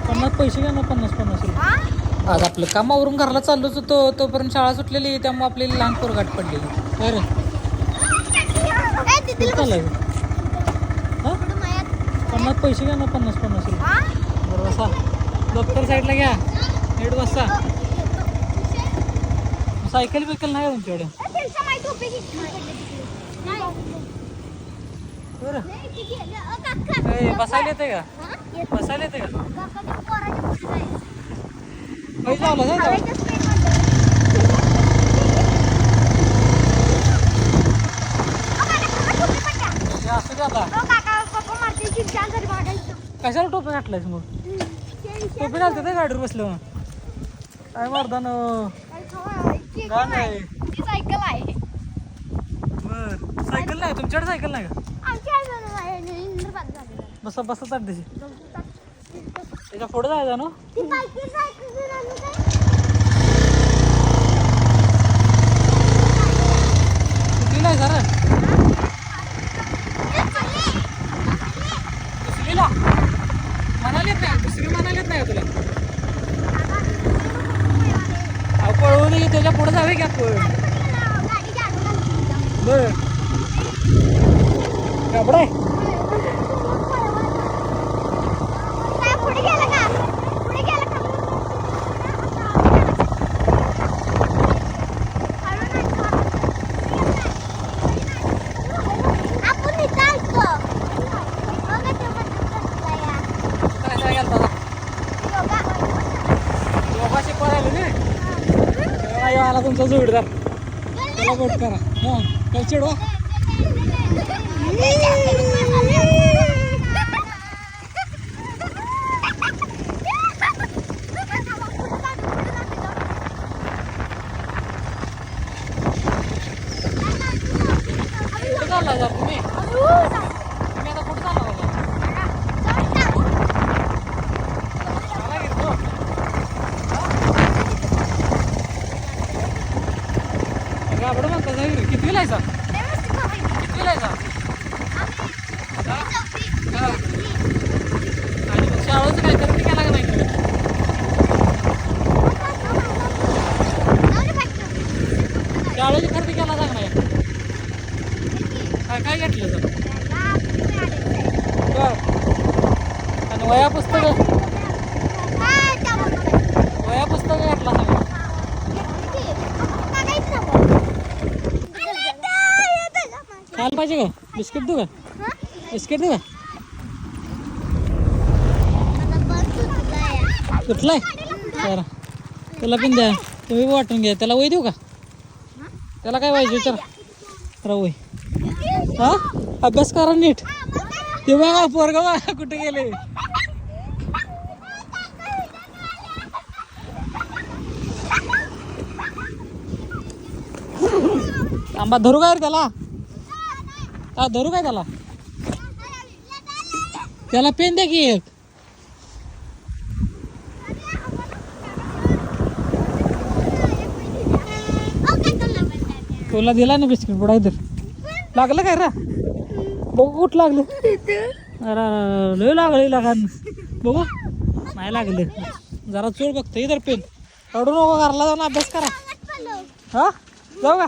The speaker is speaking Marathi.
50 पैसे घ्या ना, 50-50 रुपये. आज आपलं कामावरून घरला चाललोच होतो, तोपर्यंत शाळा सुटलेली, त्यामुळे आपल्याला लहान पोर गाठ पडलेली. बरं चालाय हां, 50 पैसे घ्या ना, 50-50 रुपये. बरं बसा, दप्तर साईडला घ्या, नीट बसा. सायकल बिकल नाही तुमच्याकडे? बरं बसायला येते का? बसायला येते का? पैसे आला जाय असं का आता? कशाला टोपी घातलायस मग? टोपी घालते ते गाडीवर बसलं मग काय मर्दान नाही. सायकल आहे. बर सायकल नाही तुमच्याकडे? सायकल नाही का? बसा बसा चाट त्याची, त्याच्या पुढे जायचं ना. कितीला आहे सर? दुसरीला म्हणाले येत नाही? दुसरी म्हणाले येत नाही का तुला? पळवू दे, त्याच्या पुढे जावे की आपण. बर कापड आहे. आला तुमचा जोडीदार, त्याला बोट करा. हां त्याला चिडवा. कुठं चालला जा तुम्ही? तुम्ही आता कुठं चालला बाबा? मला घेतो गाबड म्हणता जाईल. किती लायचा? किती लायचा? आणि शाळेचं काय खरेदी केला का नाही? शाळेची खरेदी केला का नाही? काय काय घेतलं तर? आणि वया पुस्तकं घेतला सगळं? खायला पाहिजे का? बिस्किट देऊ का? बिस्किट देऊ का? कुठलाय? बरं त्याला पण द्या, तुम्ही वाटून घ्या. त्याला वय देऊ का? त्याला काय पाहिजे विचार. तर वय हा अभ्यास करा नीट. ते बघा पोरगा बघा कुठे गेले. आंबा धरू काय त्याला? का धरू काय त्याला? त्याला पेन द्या की एक. तुला दिला ना बिस्किट पुढा. इधर लागलं काय रा? बघू कुठं लागलं. अरे लय लागले लागान. बघू नाही लागलं. जरा चोर बघतो. इधर पेन. रडू नको, घरला जाऊन अभ्यास करा. हा जाऊ का?